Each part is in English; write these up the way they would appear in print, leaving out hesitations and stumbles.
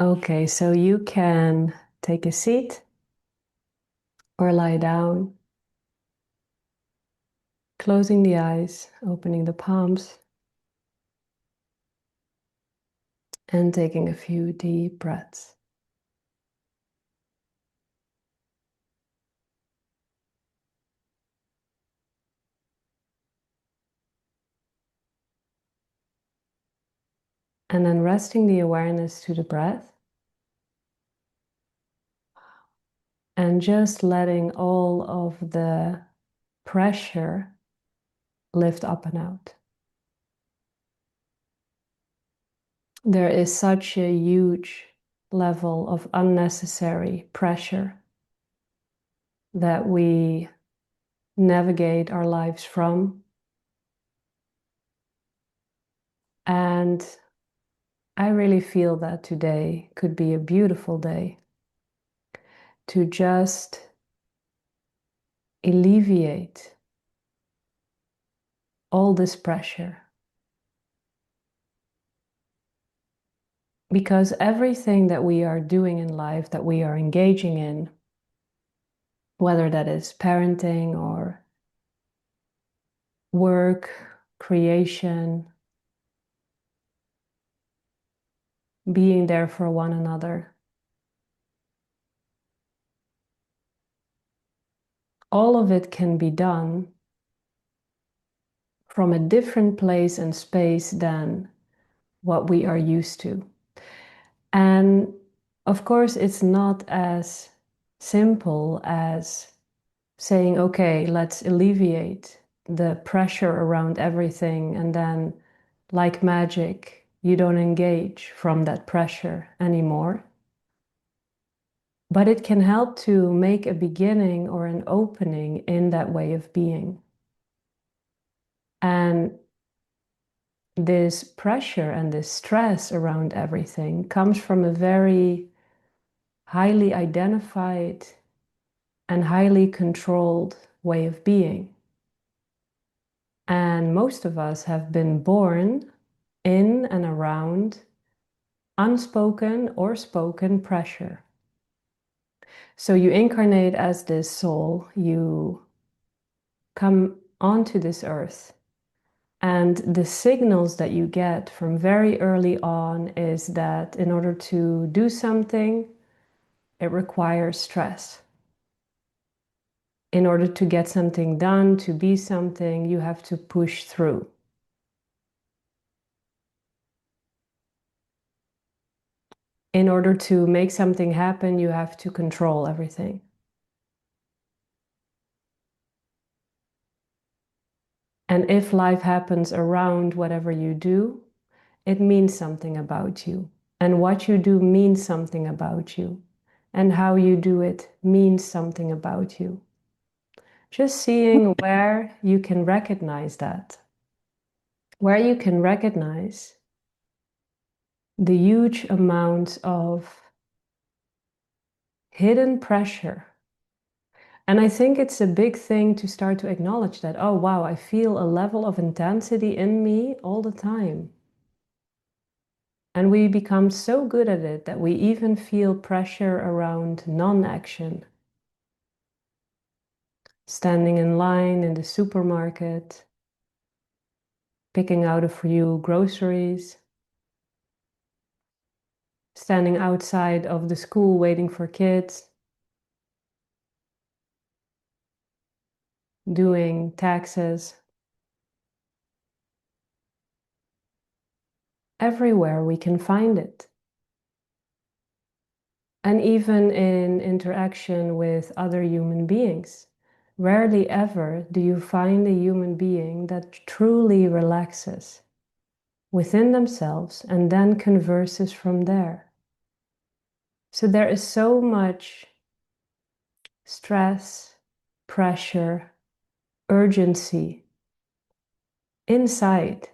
Okay, so you can take a seat or lie down, closing the eyes, opening the palms, and taking a few deep breaths. And then resting the awareness to the breath and just letting all of the pressure lift up and out. There is such a huge level of unnecessary pressure that we navigate our lives from. And I really feel that today could be a beautiful day to just alleviate all this pressure. Because everything that we are doing in life, that we are engaging in, whether that is parenting or work, creation, being there for one another, all of it can be done from a different place and space than what we are used to. And of course, it's not as simple as saying, okay, let's alleviate the pressure around everything, and then, like magic, you don't engage from that pressure anymore. But it can help to make a beginning or an opening in that way of being. And this pressure and this stress around everything comes from a very highly identified and highly controlled way of being. And most of us have been born in and around unspoken or spoken pressure. So you incarnate as this soul, you come onto this earth, and the signals that you get from very early on is that in order to do something, it requires stress. In order to get something done, to be something, you have to push through. In order to make something happen, you have to control everything. And if life happens around whatever you do, it means something about you. And what you do means something about you. And how you do it means something about you. Just seeing where you can recognize that. Where you can recognize the huge amount of hidden pressure. And I think it's a big thing to start to acknowledge that, oh wow, I feel a level of intensity in me all the time. And we become so good at it that we even feel pressure around non-action. Standing in line in the supermarket, picking out a few groceries, standing outside of the school waiting for kids, doing taxes. Everywhere we can find it. And even in interaction with other human beings. Rarely ever do you find a human being that truly relaxes within themselves and then converses from there. So there is so much stress, pressure, urgency inside.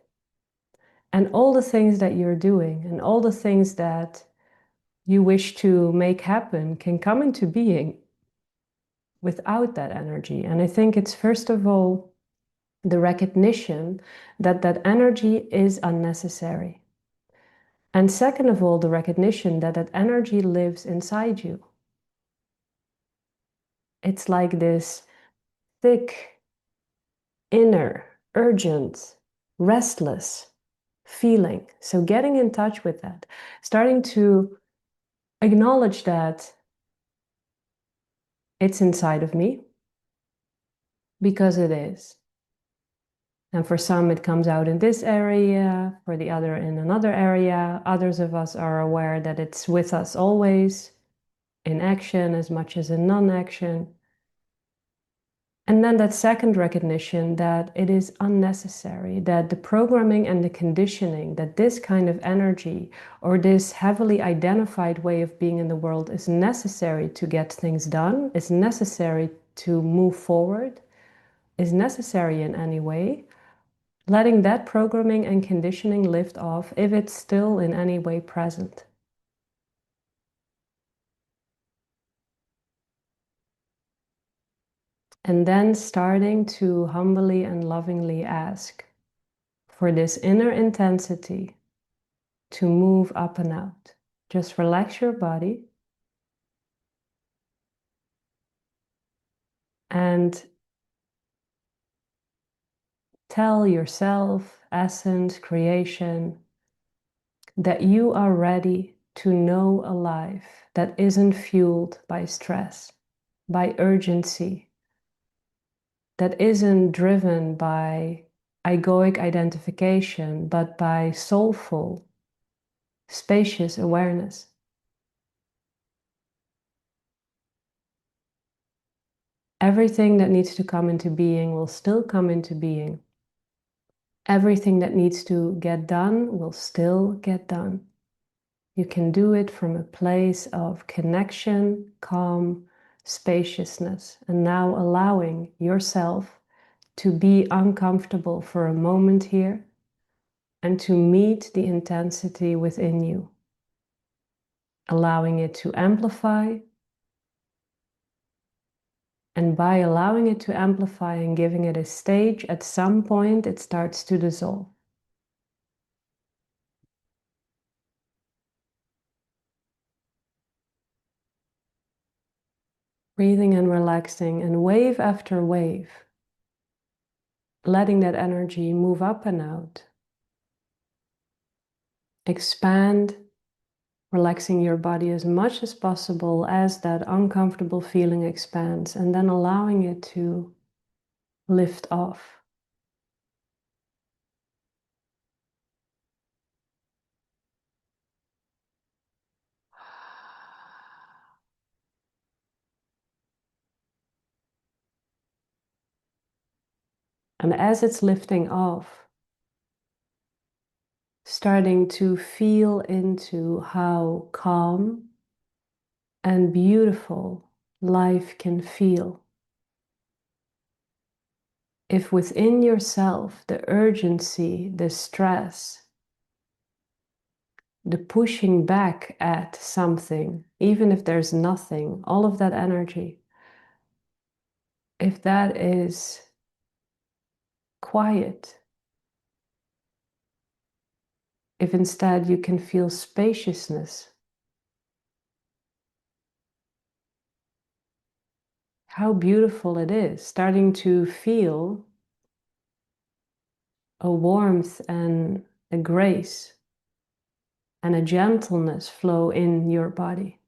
And all the things that you're doing and all the things that you wish to make happen can come into being without that energy. And I think it's first of all the recognition that that energy is unnecessary. And second of all, the recognition that that energy lives inside you. It's like this thick, inner, urgent, restless feeling. So getting in touch with that, starting to acknowledge that it's inside of me, because it is. And for some, it comes out in this area, for the other in another area. Others of us are aware that it's with us always, in action as much as in non-action. And then that second recognition that it is unnecessary, that the programming and the conditioning, that this kind of energy or this heavily identified way of being in the world is necessary to get things done, is necessary to move forward, is necessary in any way, letting that programming and conditioning lift off if it's still in any way present. And then starting to humbly and lovingly ask for this inner intensity to move up and out. Just relax your body and tell yourself, essence, creation, that you are ready to know a life that isn't fueled by stress, by urgency, that isn't driven by egoic identification, but by soulful, spacious awareness. Everything that needs to come into being will still come into being. Everything that needs to get done will still get done. You can do it from a place of connection, calm, spaciousness, and now allowing yourself to be uncomfortable for a moment here and to meet the intensity within you, allowing it to amplify. And by allowing it to amplify and giving it a stage, at some point it starts to dissolve. Breathing and relaxing, and wave after wave, letting that energy move up and out. Expand, relaxing your body as much as possible as that uncomfortable feeling expands, and then allowing it to lift off. And as it's lifting off, starting to feel into how calm and beautiful life can feel. If within yourself the urgency, the stress, the pushing back at something, even if there's nothing, all of that energy, if that is quiet, if instead you can feel spaciousness, how beautiful it is, starting to feel a warmth and a grace and a gentleness flow in your body.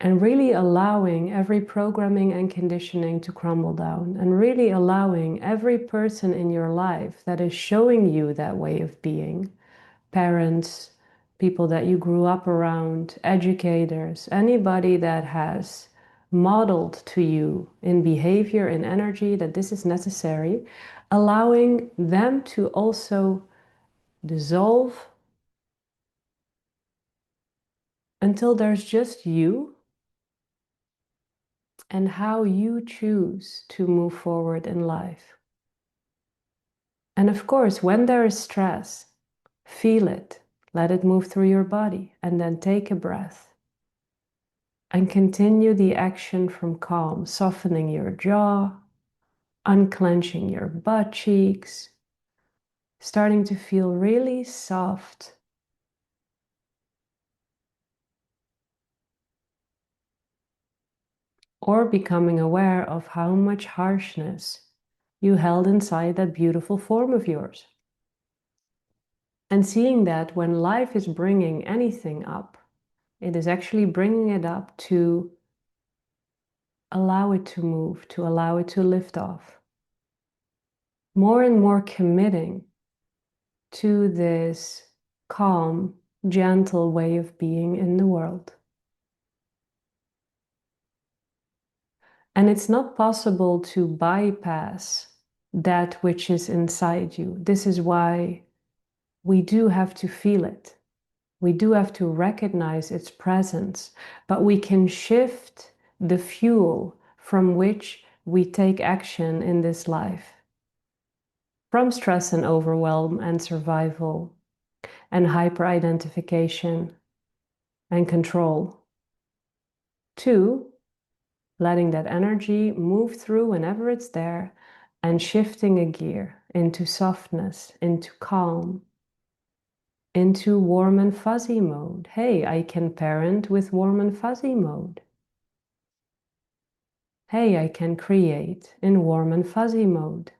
And really allowing every programming and conditioning to crumble down, and really allowing every person in your life that is showing you that way of being, parents, people that you grew up around, educators, anybody that has modeled to you in behavior and energy that this is necessary, allowing them to also dissolve until there's just you and how you choose to move forward in life. And of course, when there is stress, feel it, let it move through your body, and then take a breath. And continue the action from calm, softening your jaw, unclenching your butt cheeks, starting to feel really soft. Or becoming aware of how much harshness you held inside that beautiful form of yours. And seeing that when life is bringing anything up, it is actually bringing it up to allow it to move, to allow it to lift off. More and more committing to this calm, gentle way of being in the world. And it's not possible to bypass that which is inside you. This is why we do have to feel it. We do have to recognize its presence, but we can shift the fuel from which we take action in this life. From stress and overwhelm and survival and hyper-identification and control to letting that energy move through whenever it's there and shifting a gear into softness, into calm, into warm and fuzzy mode. Hey, I can parent with warm and fuzzy mode. Hey, I can create in warm and fuzzy mode.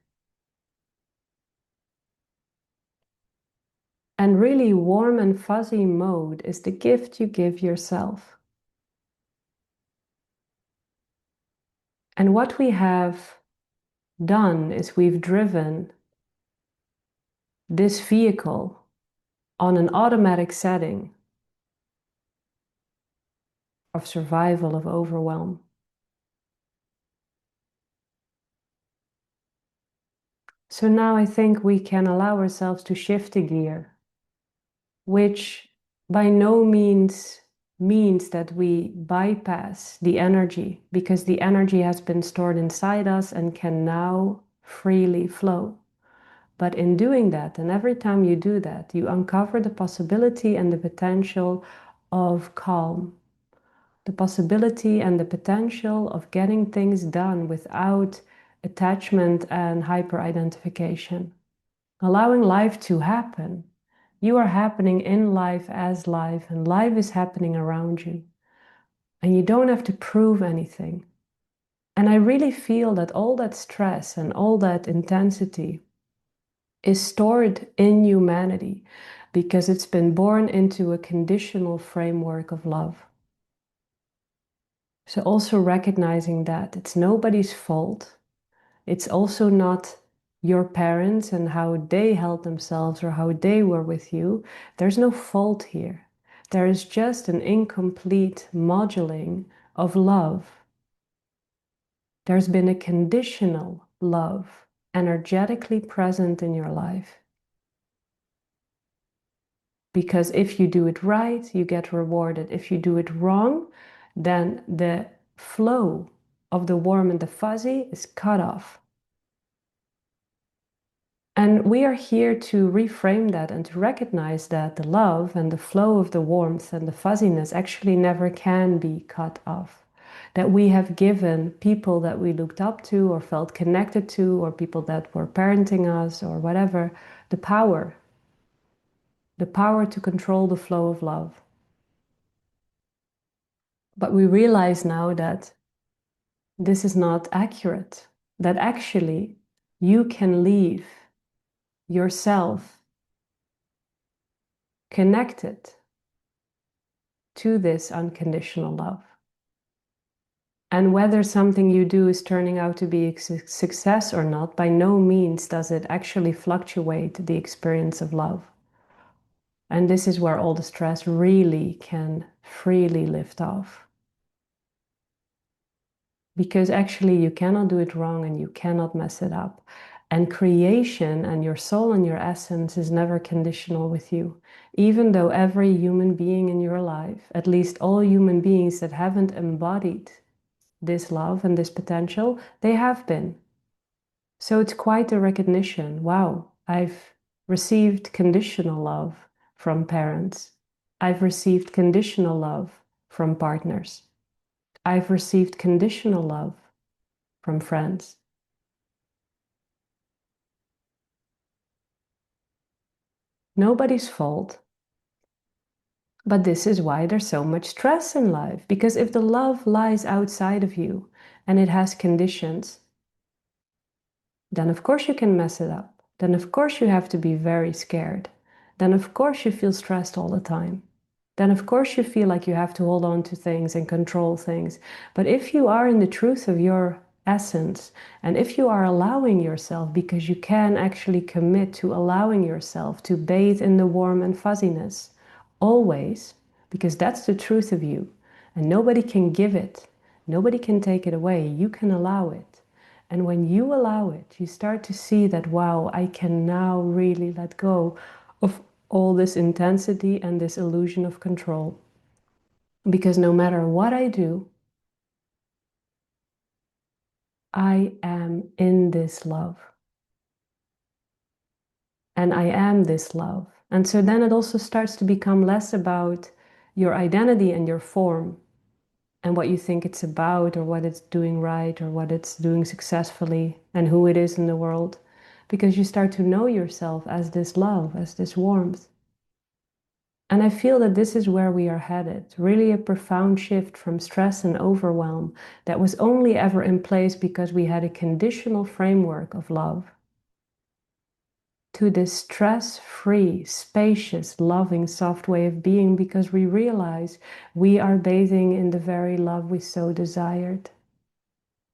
And really, warm and fuzzy mode is the gift you give yourself. And what we have done is we've driven this vehicle on an automatic setting of survival, of overwhelm. So now I think we can allow ourselves to shift a gear, which by no means that we bypass the energy, because the energy has been stored inside us and can now freely flow. But in doing that, and every time you do that, you uncover the possibility and the potential of calm, the possibility and the potential of getting things done without attachment and hyper-identification. Allowing life to happen. You are happening in life as life, and life is happening around you. And you don't have to prove anything. And I really feel that all that stress and all that intensity is stored in humanity because it's been born into a conditional framework of love. So also recognizing that it's nobody's fault. It's also not your parents and how they held themselves or how they were with you. There's no fault here. There is just an incomplete modeling of love. There's been a conditional love energetically present in your life. Because if you do it right, you get rewarded. If you do it wrong, then the flow of the warm and the fuzzy is cut off. And we are here to reframe that and to recognize that the love and the flow of the warmth and the fuzziness actually never can be cut off. That we have given people that we looked up to or felt connected to, or people that were parenting us or whatever, the power to control the flow of love. But we realize now that this is not accurate, that actually you can leave yourself connected to this unconditional love. And whether something you do is turning out to be a success or not, by no means does it actually fluctuate the experience of love. And this is where all the stress really can freely lift off. Because actually you cannot do it wrong and you cannot mess it up. And creation and your soul and your essence is never conditional with you. Even though every human being in your life, at least all human beings that haven't embodied this love and this potential, they have been. So it's quite a recognition. Wow, I've received conditional love from parents. I've received conditional love from partners. I've received conditional love from friends. Nobody's fault. But this is why there's so much stress in life, because if the love lies outside of you and it has conditions, then of course you can mess it up. Then of course you have to be very scared. Then of course you feel stressed all the time. Then of course you feel like you have to hold on to things and control things. But if you are in the truth of your essence, and if you are allowing yourself, because you can actually commit to allowing yourself to bathe in the warm and fuzziness, always, because that's the truth of you, and nobody can give it, nobody can take it away, you can allow it. And when you allow it, you start to see that, wow, I can now really let go of all this intensity and this illusion of control. Because no matter what I do, I am in this love. And I am this love. And so then it also starts to become less about your identity and your form and what you think it's about or what it's doing right or what it's doing successfully and who it is in the world. Because you start to know yourself as this love, as this warmth. And I feel that this is where we are headed, really a profound shift from stress and overwhelm that was only ever in place because we had a conditional framework of love, to this stress-free, spacious, loving, soft way of being, because we realize we are bathing in the very love we so desired.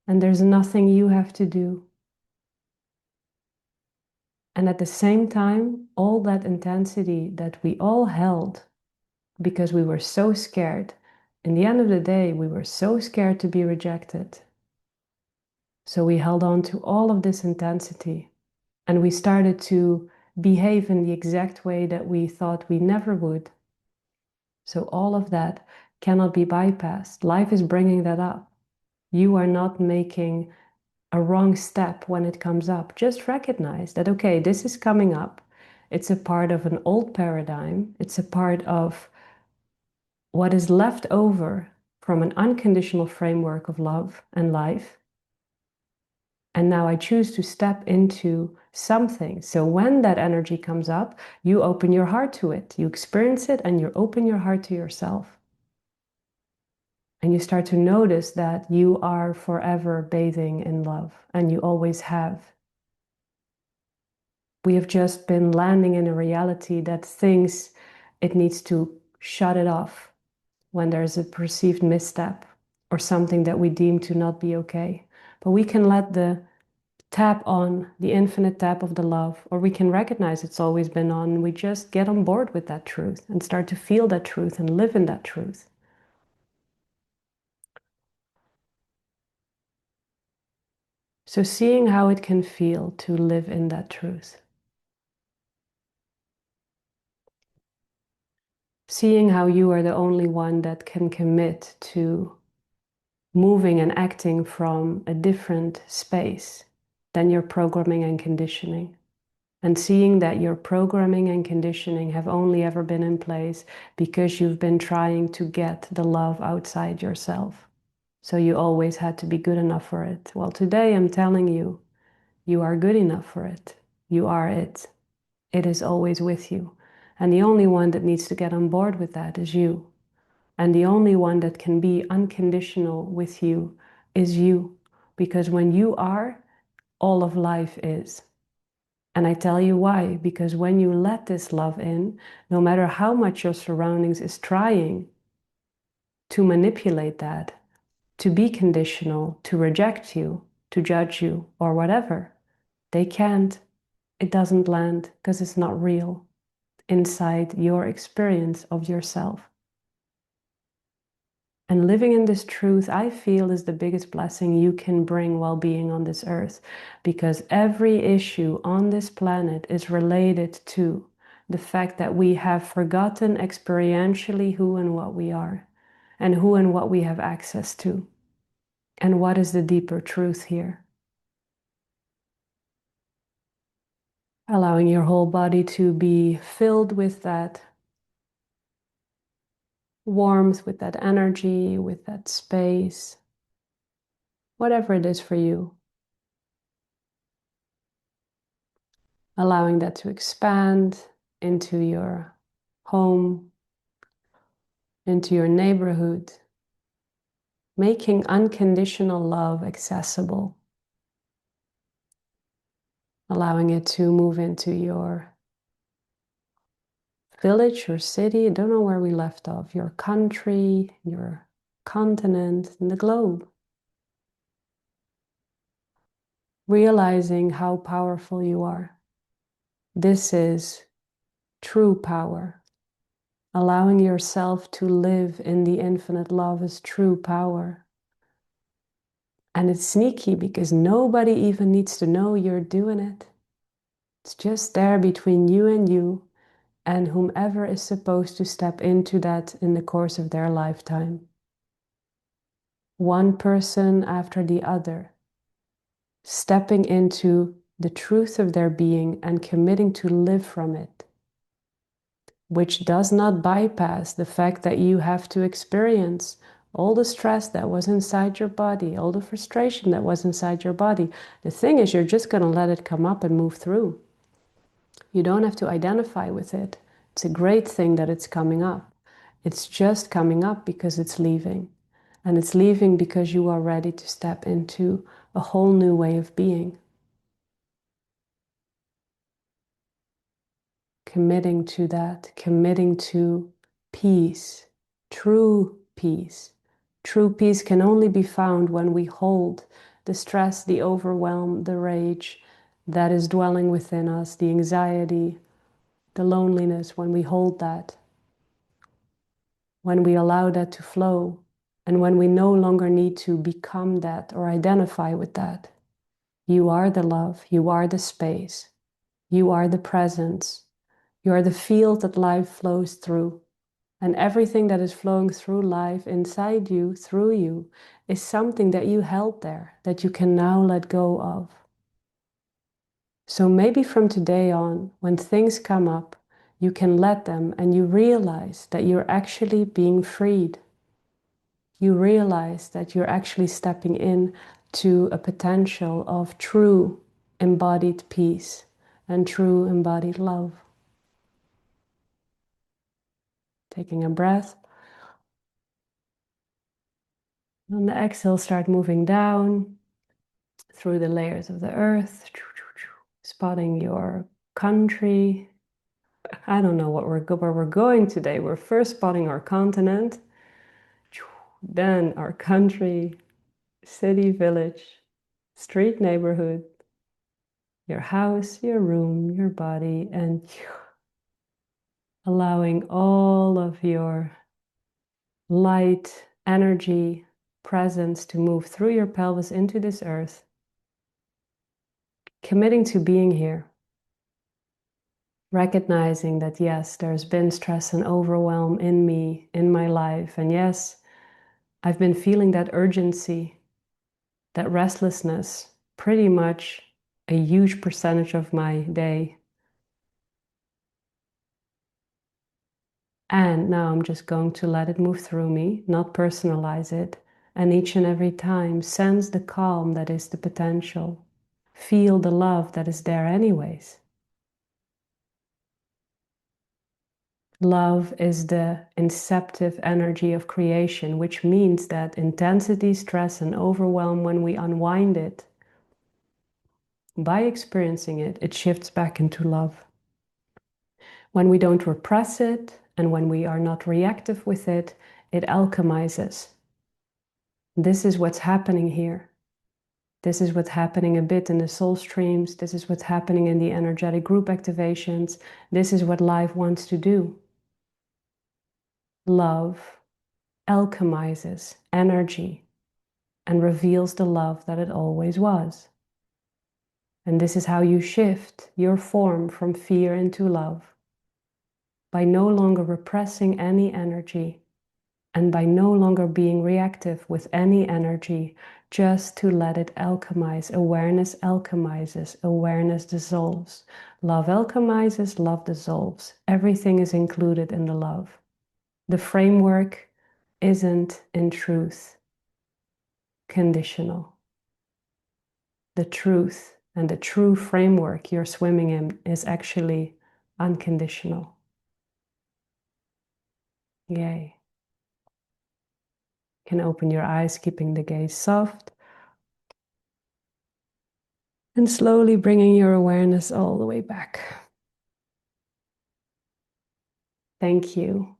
And there's nothing you have to do. And at the same time, all that intensity that we all held because we were so scared. In the end of the day, we were so scared to be rejected. So we held on to all of this intensity and we started to behave in the exact way that we thought we never would. So all of that cannot be bypassed. Life is bringing that up. You are not making a wrong step when it comes up. Just recognize that, okay, this is coming up. It's a part of an old paradigm. It's a part of what is left over from an unconditional framework of love and life. And now I choose to step into something. So when that energy comes up, you open your heart to it. You experience it and you open your heart to yourself. And you start to notice that you are forever bathing in love, and you always have. We have just been landing in a reality that thinks it needs to shut it off when there's a perceived misstep or something that we deem to not be okay. But we can let the tap on, the infinite tap of the love, or we can recognize it's always been on, and we just get on board with that truth and start to feel that truth and live in that truth. So seeing how it can feel to live in that truth. Seeing how you are the only one that can commit to moving and acting from a different space than your programming and conditioning. And seeing that your programming and conditioning have only ever been in place because you've been trying to get the love outside yourself. So you always had to be good enough for it. Well, today I'm telling you, you are good enough for it. You are it. It is always with you. And the only one that needs to get on board with that is you. And the only one that can be unconditional with you is you. Because when you are, all of life is. And I tell you why, because when you let this love in, no matter how much your surroundings is trying to manipulate that, to be conditional, to reject you, to judge you, or whatever, they can't. It doesn't land because it's not real inside your experience of yourself. And living in this truth, I feel, is the biggest blessing you can bring while being on this earth, because every issue on this planet is related to the fact that we have forgotten experientially who and what we are, and who and what we have access to, and what is the deeper truth here. Allowing your whole body to be filled with that warmth, with that energy, with that space, whatever it is for you. Allowing that to expand, into your home, into your neighborhood, making unconditional love accessible, allowing it to move into your village or city. I don't know where we left off, your country, your continent, and the globe. Realizing how powerful you are. This is true power. Allowing yourself to live in the infinite love is true power. And it's sneaky because nobody even needs to know you're doing it. It's just there between you and whomever is supposed to step into that in the course of their lifetime. One person after the other, stepping into the truth of their being and committing to live from it, which does not bypass the fact that you have to experience all the stress that was inside your body, all the frustration that was inside your body. The thing is, you're just going to let it come up and move through. You don't have to identify with it. It's a great thing that it's coming up. It's just coming up because it's leaving. And it's leaving because you are ready to step into a whole new way of being. Committing to that, committing to peace, true peace. True peace can only be found when we hold the stress, the overwhelm, the rage that is dwelling within us, the anxiety, the loneliness, when we hold that, when we allow that to flow, and when we no longer need to become that or identify with that. You are the love, you are the space, you are the presence, you are the field that life flows through. And everything that is flowing through life, inside you, through you, is something that you held there, that you can now let go of. So maybe from today on, when things come up, you can let them and you realize that you're actually being freed. You realize that you're actually stepping in to a potential of true embodied peace and true embodied love. Taking a breath. On the exhale, start moving down through the layers of the earth, spotting your country. I don't know where we're going today. We're first spotting our continent, then our country, city, village, street, neighborhood, your house, your room, your body, and allowing all of your light, energy, presence to move through your pelvis into this earth, committing to being here, recognizing that yes, there's been stress and overwhelm in me, in my life, and yes, I've been feeling that urgency, that restlessness, pretty much a huge percentage of my day. And now I'm just going to let it move through me, not personalize it, and each and every time sense the calm that is the potential. Feel the love that is there anyways. Love is the inceptive energy of creation, which means that intensity, stress, and overwhelm, when we unwind it, by experiencing it, it shifts back into love. When we don't repress it, and when we are not reactive with it, it alchemizes. This is what's happening here. This is what's happening a bit in the soul streams. This is what's happening in the energetic group activations. This is what life wants to do. Love alchemizes energy and reveals the love that it always was. And this is how you shift your form from fear into love, by no longer repressing any energy and by no longer being reactive with any energy, just to let it alchemize. Awareness alchemizes, awareness dissolves. Love alchemizes, love dissolves. Everything is included in the love. The framework isn't, in truth, conditional. The truth and the true framework you're swimming in is actually unconditional. Yay. You can open your eyes, keeping the gaze soft. And slowly bringing your awareness all the way back. Thank you.